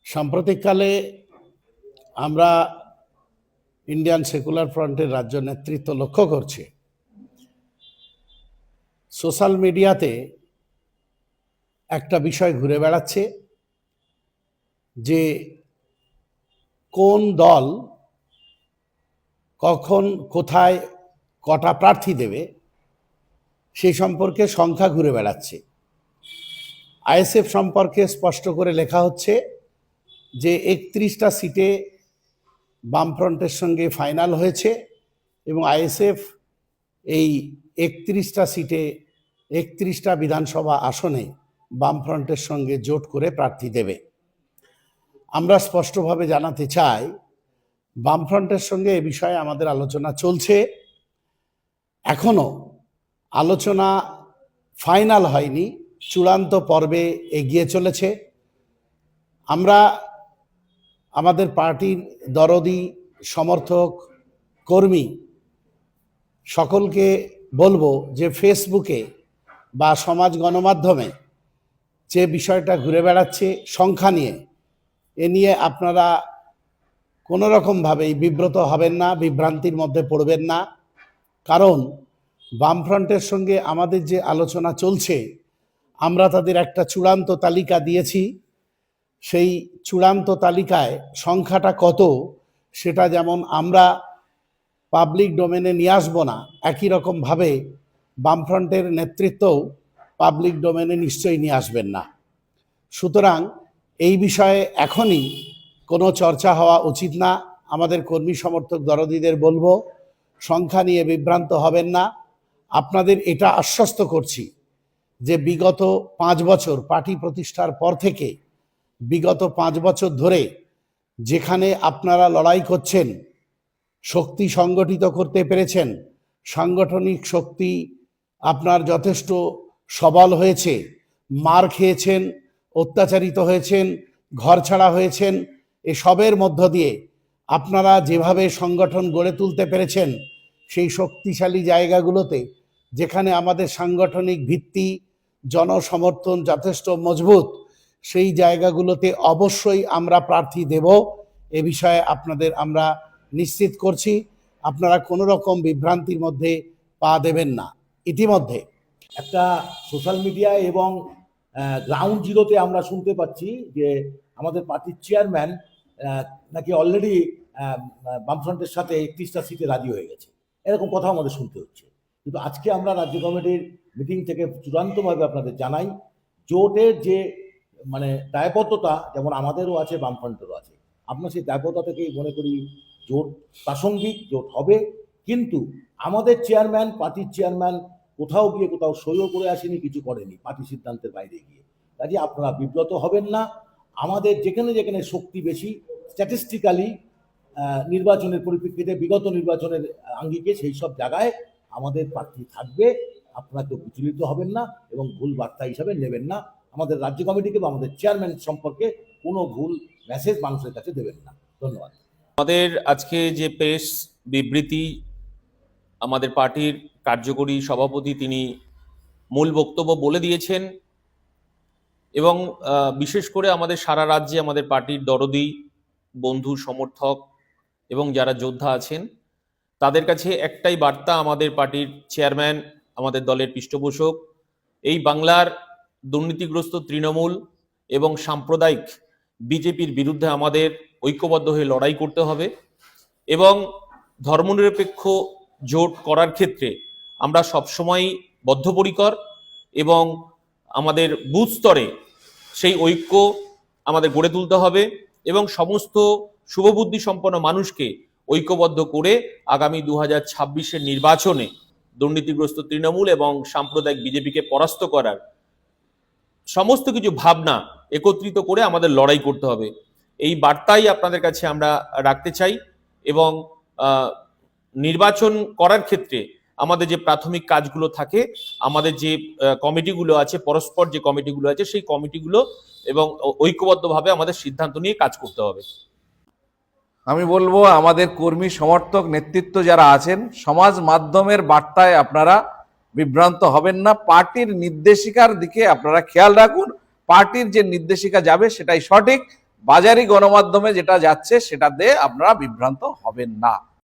সাম্প্রতিককালে আমরা Indian secular ফ্রন্টের রাজ্য নেতৃত্ব লক্ষ্য করছি সোশ্যাল মিডিয়াতে একটা বিষয় ঘুরে বেড়াচ্ছে যে কোন দল কখন কোথায় কটা প্রার্থী দেবে সেই সম্পর্কে সংখ্যা ঘুরে বেড়াচ্ছে। আইএসএফ সম্পর্কে স্পষ্ট করে লেখা হচ্ছে যে 31টা সিটে বামফ্রন্টের সঙ্গে ফাইনাল হয়েছে এবং আইএসএফ এই 31টা সিটে 31টা বিধানসভা আসনে বামফ্রন্টের সঙ্গে জোট করে প্রার্থী দেবে। আমরা স্পষ্টভাবে জানাতে চাই বামফ্রন্টের সঙ্গে এ বিষয়ে আমাদের আলোচনা চলছে, এখনো আলোচনা ফাইনাল হয়নি, চূড়ান্ত পর্বে এগিয়ে চলেছে। আমরা আমাদের পার্টির দরদি সমর্থক কর্মী সকলকে বলবো যে ফেসবুকে বা সমাজ গণমাধ্যমে যে বিষয়টা ঘুরে বেড়াচ্ছে সংখ্যা নিয়ে, এ নিয়ে আপনারা কোনো রকমভাবেই বিব্রত হবেন না, বিভ্রান্তির মধ্যে পড়বেন না। কারণ বামফ্রন্টের সঙ্গে আমাদের যে আলোচনা চলছে, আমরা তাদের একটা চূড়ান্ত তালিকা দিয়েছি। সেই চূড়ান্ত তালিকায় সংখ্যাটা কত সেটা যেমন আমরা পাবলিক ডোমেনে নিয়ে আসবো না, একই রকমভাবে বামফ্রন্টের নেতৃত্বও পাবলিক ডোমেনে নিশ্চয়ই নিয়ে আসবেন না। সুতরাং এই বিষয়ে এখনই কোনো চর্চা হওয়া উচিত না। আমাদের কর্মী সমর্থক দরদিদের বলবো সংখ্যা নিয়ে বিভ্রান্ত হবেন না। আপনাদের এটা আশ্বস্ত করছি যে বিগত 5 বছর পার্টি প্রতিষ্ঠার পর থেকে বিগত 5 বছর ধরে যেখানে আপনারা লড়াই করছেন, শক্তি সংগঠিত করতে পেরেছেন, সাংগঠনিক শক্তি আপনার যথেষ্ট সবল হয়েছে, মার খেয়েছেন, অত্যাচারিত হয়েছেন, ঘর ছাড়া হয়েছেন, এসবের মধ্য দিয়ে আপনারা যেভাবে সংগঠন গড়ে তুলতে পেরেছেন, সেই শক্তিশালী জায়গাগুলোতে যেখানে আমাদের সাংগঠনিক ভিত্তি জনসমর্থন যথেষ্ট মজবুত, সেই জায়গাগুলোতে অবশ্যই আমরা প্রার্থী দেব। এ বিষয়ে আপনাদের আমরা নিশ্চিত করছি, আপনারা কোনো রকম বিভ্রান্তির মধ্যে পা দেবেন না। ইতিমধ্যে একটা সোশ্যাল মিডিয়া এবং গ্রাউন্ড জিরোতে আমরা শুনতে পাচ্ছি যে আমাদের পার্টির চেয়ারম্যান নাকি অলরেডি বামফ্রন্টের সাথে 31টা সিটে রাজি হয়ে গেছে, এরকম কথা আমাদের শুনতে হচ্ছে। কিন্তু আজকে আমরা রাজ্য কমিটির মিটিং থেকে চূড়ান্তভাবে আপনাদের জানাই, জোটের যে দায়বদ্ধতা যেমন আমাদেরও আছে, বামফ্রন্টেরও আছে, আপনার সেই দায়বদ্ধতা থেকেই মনে করি জোট প্রাসঙ্গিক, জোট হবে। কিন্তু আমাদের চেয়ারম্যান, পার্টির চেয়ারম্যান কোথাও গিয়ে কোথাও সইও করে আসেনি, কিছু করেনি পার্টি সিদ্ধান্তের বাইরে গিয়ে। কাজে আপনারা বিব্রত হবেন না। আমাদের যেখানে যেখানে শক্তি বেশি, স্ট্যাটিস্টিক্যালি নির্বাচনের পরিপ্রেক্ষিতে বিগত নির্বাচনের আঙ্গিকে সেই সব জায়গায় আমাদের প্রার্থী থাকবে। আপনারা কেউ বিচলিত হবেন না এবং ভুল বার্তা হিসাবে নেবেন না। আমাদের রাজ্য কমিটিকে বা আমাদের চেয়ারম্যান সম্পর্কে কোনো ভুল মেসেজ মানুষের কাছে দেবেন না। ধন্যবাদ। আমাদের আজকে যে প্রেস বিবৃতি, আমাদের পার্টির কার্যকরী সভাপতি তিনি মূল বক্তব্য বলে দিয়েছেন এবং বিশেষ করে আমাদের সারা রাজ্যে আমাদের পার্টির দরদি বন্ধু সমর্থক এবং যারা যোদ্ধা আছেন তাদের কাছে একটাই বার্তা, আমাদের পার্টির চেয়ারম্যান, আমাদের দলের পৃষ্ঠপোষক, এই বাংলার দুর্নীতিগ্রস্ত তৃণমূল এবং সাম্প্রদায়িক বিজেপির বিরুদ্ধে আমাদের ঐক্যবদ্ধ হয়ে লড়াই করতে হবে এবং ধর্মনিরপেক্ষ জোট করার ক্ষেত্রে আমরা সবসময় বদ্ধপরিকর এবং আমাদের বুথ স্তরে সেই ঐক্য আমাদের গড়ে তুলতে হবে এবং সমস্ত শুভবুদ্ধি সম্পন্ন মানুষকে ঐক্যবদ্ধ করে আগামী 2026-এর নির্বাচনে দুর্নীতিগ্রস্ত তৃণমূল এবং সাম্প্রদায়িক বিজেপিকে পরাস্ত করার সমস্ত কিছু ভাবনা একত্রিত করে আমাদের লড়াই করতে হবে। এই বার্তাই আপনাদের কাছে আমরা রাখতে চাই এবং নির্বাচন করার ক্ষেত্রে আমাদের যে প্রাথমিক কাজগুলো থাকে, আমাদের যে কমিটিগুলো আছে, পরস্পর যে কমিটিগুলো আছে, সেই কমিটিগুলো এবং ঐক্যবদ্ধভাবে আমাদের সিদ্ধান্ত নিয়ে কাজ করতে হবে। আমি বলবো আমাদের কর্মী সমর্থক নেতৃত্ব যারা আছেন, সমাজ মাধ্যমের বার্তায় আপনারা বিভ্রান্ত হবেন না। পার্টির নির্দেশিকার দিকে আপনারা খেয়াল রাখুন, পার্টির যে নির্দেশিকা যাবে সেটাই সঠিক। বাজারি গণমাধ্যমে যেটা যাচ্ছে সেটাতে আপনারা বিভ্রান্ত হবেন না।